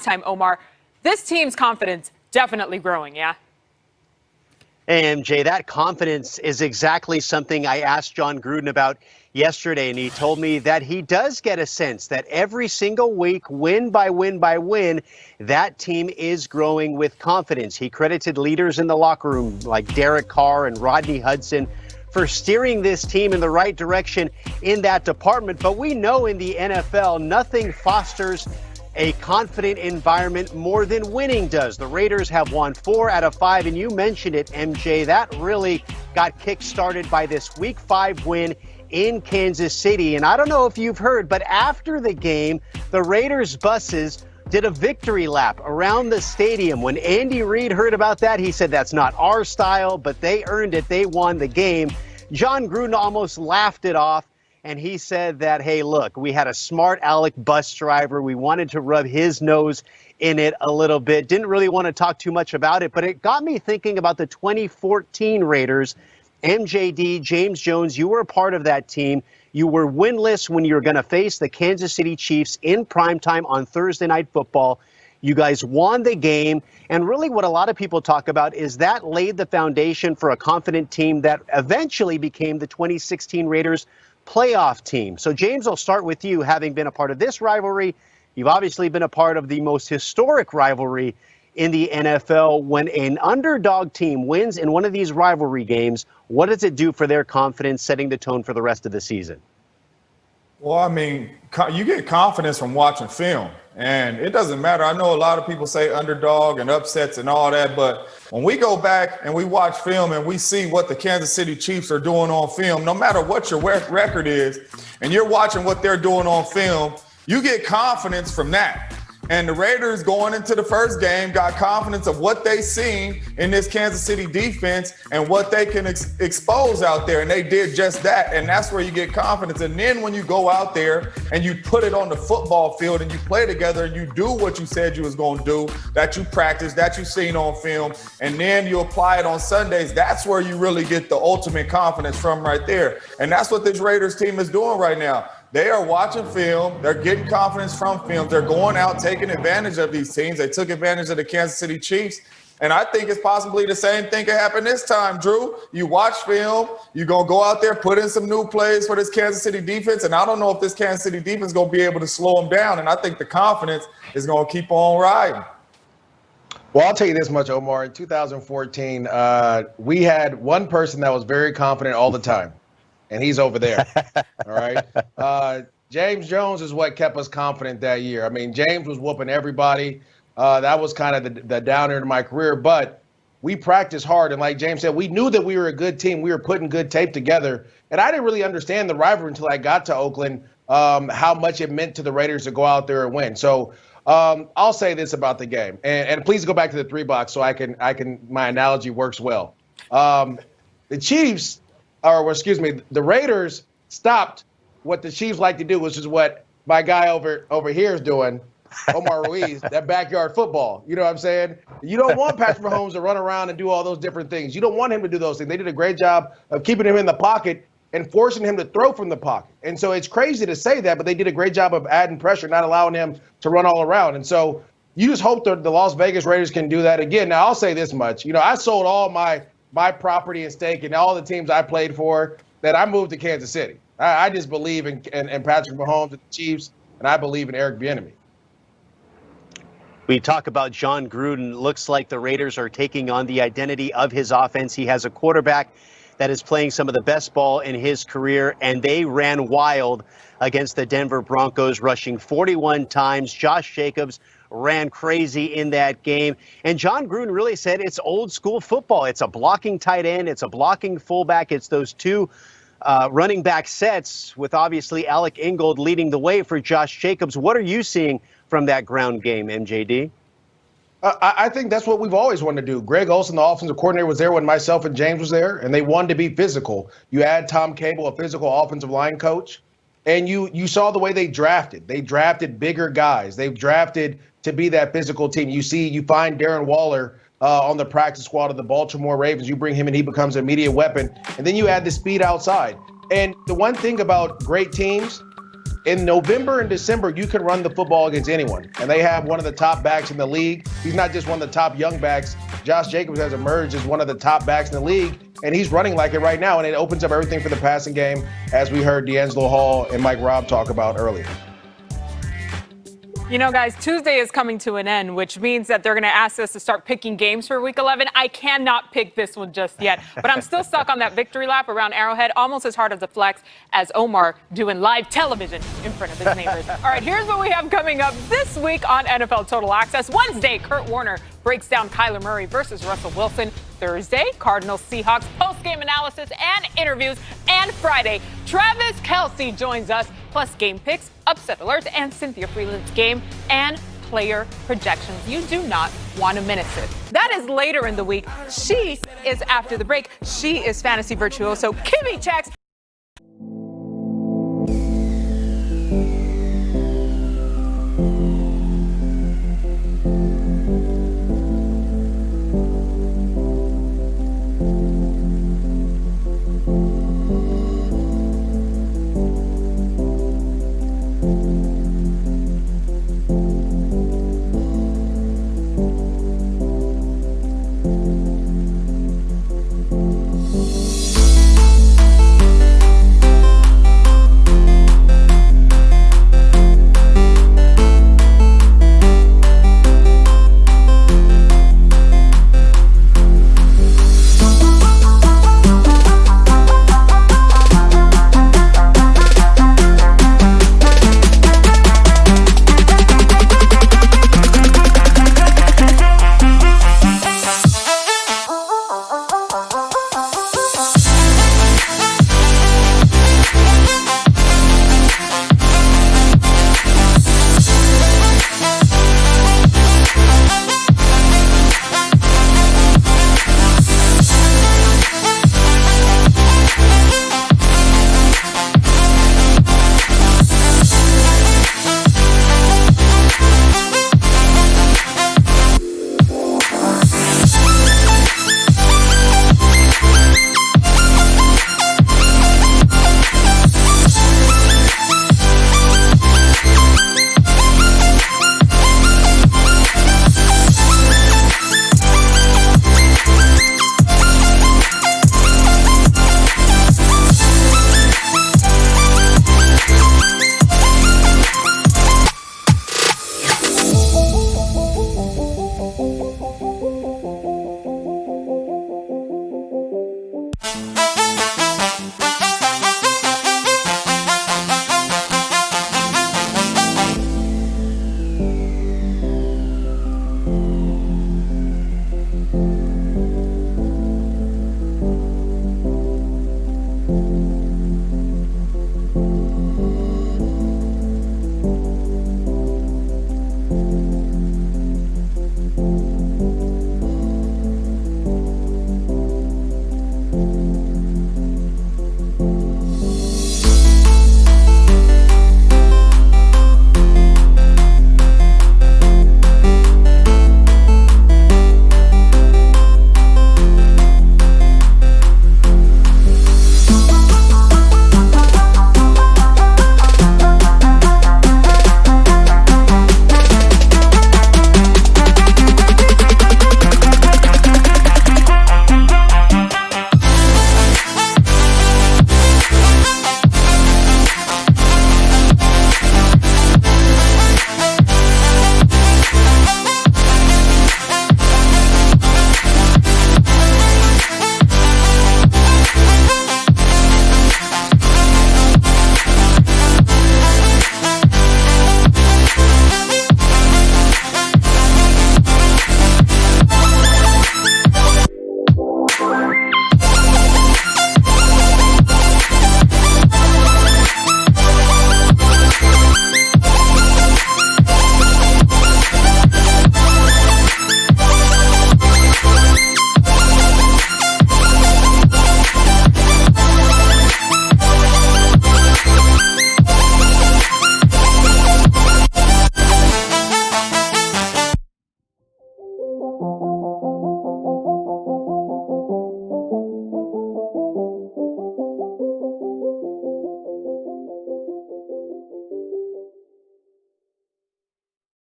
time, Omar. This team's confidence definitely growing, yeah? MJ, that confidence is exactly something I asked John Gruden about yesterday, and he told me that he does get a sense that every single week, win by win by win, that team is growing with confidence. He credited leaders in the locker room like Derek Carr and Rodney Hudson for steering this team in the right direction in that department. But we know in the NFL, nothing fosters a confident environment more than winning does. The Raiders have won 4 out of 5, and you mentioned it, MJ. That really got kick-started by this Week 5 win in Kansas City. And I don't know if you've heard, but after the game, the Raiders buses did a victory lap around the stadium. When Andy Reid heard about that, he said, that's not our style, but they earned it. They won the game. John Gruden almost laughed it off. And he said that, hey, look, we had a smart aleck bus driver. We wanted to rub his nose in it a little bit. Didn't really want to talk too much about it, but it got me thinking about the 2014 Raiders. MJD, James Jones, you were a part of that team. You were winless when you were going to face the Kansas City Chiefs in primetime on Thursday Night Football. You guys won the game. And really what a lot of people talk about is that laid the foundation for a confident team that eventually became the 2016 Raiders playoff team. So, James, I'll start with you. Having been a part of this rivalry, you've obviously been a part of the most historic rivalry in the NFL. When an underdog team wins in one of these rivalry games, what does it do for their confidence, setting the tone for the rest of the season? Well, I mean, you get confidence from watching film, and it doesn't matter. I know a lot of people say underdog and upsets and all that, but when we go back and we watch film and we see what the Kansas City Chiefs are doing on film, no matter what your record is, and you're watching what they're doing on film, you get confidence from that. And the Raiders going into the first game got confidence of what they seen in this Kansas City defense and what they can expose out there. And they did just that. And that's where you get confidence. And then when you go out there and you put it on the football field and you play together and you do what you said you was going to do, that you practiced, that you seen on film, and then you apply it on Sundays, that's where you really get the ultimate confidence from right there. And that's what this Raiders team is doing right now. They are watching film. They're getting confidence from film. They're going out, taking advantage of these teams. They took advantage of the Kansas City Chiefs. And I think it's possibly the same thing could happen this time, Drew. You watch film. You're going to go out there, put in some new plays for this Kansas City defense. And I don't know if this Kansas City defense is going to be able to slow them down. And I think the confidence is going to keep on riding. Well, I'll tell you this much, Omar. In 2014, we had one person that was very confident all the time. And he's over there. All right. James Jones is what kept us confident that year. I mean, James was whooping everybody. That was kind of the downer in my career. But we practiced hard. And like James said, we knew that we were a good team. We were putting good tape together. And I didn't really understand the rivalry until I got to Oakland, how much it meant to the Raiders to go out there and win. So I'll say this about the game. And please go back to the 3-box so I can my analogy works well. The Chiefs, the Raiders stopped what the Chiefs like to do, which is what my guy over here is doing, Omar Ruiz, that backyard football. You know what I'm saying? You don't want Patrick Mahomes to run around and do all those different things. You don't want him to do those things. They did a great job of keeping him in the pocket and forcing him to throw from the pocket. And so it's crazy to say that, but they did a great job of adding pressure, not allowing him to run all around. And so you just hope that the Las Vegas Raiders can do that again. Now, I'll say this much. I sold all my property and stake and all the teams I played for, that I moved to Kansas City. I just believe in Patrick Mahomes and the Chiefs, and I believe in Eric Bieniemy. We talk about John Gruden. Looks like the Raiders are taking on the identity of his offense. He has a quarterback that is playing some of the best ball in his career, and they ran wild against the Denver Broncos, rushing 41 times. Josh Jacobs ran crazy in that game. And John Gruden really said it's old school football. It's a blocking tight end. It's a blocking fullback. It's those two running back sets with obviously Alec Ingold leading the way for Josh Jacobs. What are you seeing from that ground game, MJD? I think that's what we've always wanted to do. Greg Olson, the offensive coordinator, was there when myself and James was there, and they wanted to be physical. You add Tom Cable, a physical offensive line coach, and you saw the way they drafted. They drafted bigger guys. They've drafted to be that physical team. You find Darren Waller on the practice squad of the Baltimore Ravens. You bring him in, he becomes an immediate weapon. And then you add the speed outside. And the one thing about great teams, In November and December, you can run the football against anyone. And they have one of the top backs in the league. He's not just one of the top young backs. Josh Jacobs has emerged as one of the top backs in the league, and he's running like it right now. And it opens up everything for the passing game, as we heard D'Angelo Hall and Mike Robb talk about earlier. You know, guys, Tuesday is coming to an end, which means that they're going to ask us to start picking games for Week 11. I cannot pick this one just yet, but I'm still stuck on that victory lap around Arrowhead, almost as hard as a flex as Omar doing live television in front of his neighbors. All right, here's what we have coming up this week on NFL Total Access. Wednesday, Kurt Warner breaks down Kyler Murray versus Russell Wilson. Thursday, Cardinals Seahawks post-game analysis and interviews. And Friday, Travis Kelce joins us, plus game picks, upset alerts, and Cynthia Freeland's game and player projections. You do not want to miss it. That is later in the week. She is after the break. She is fantasy virtuoso Kimmy Checks.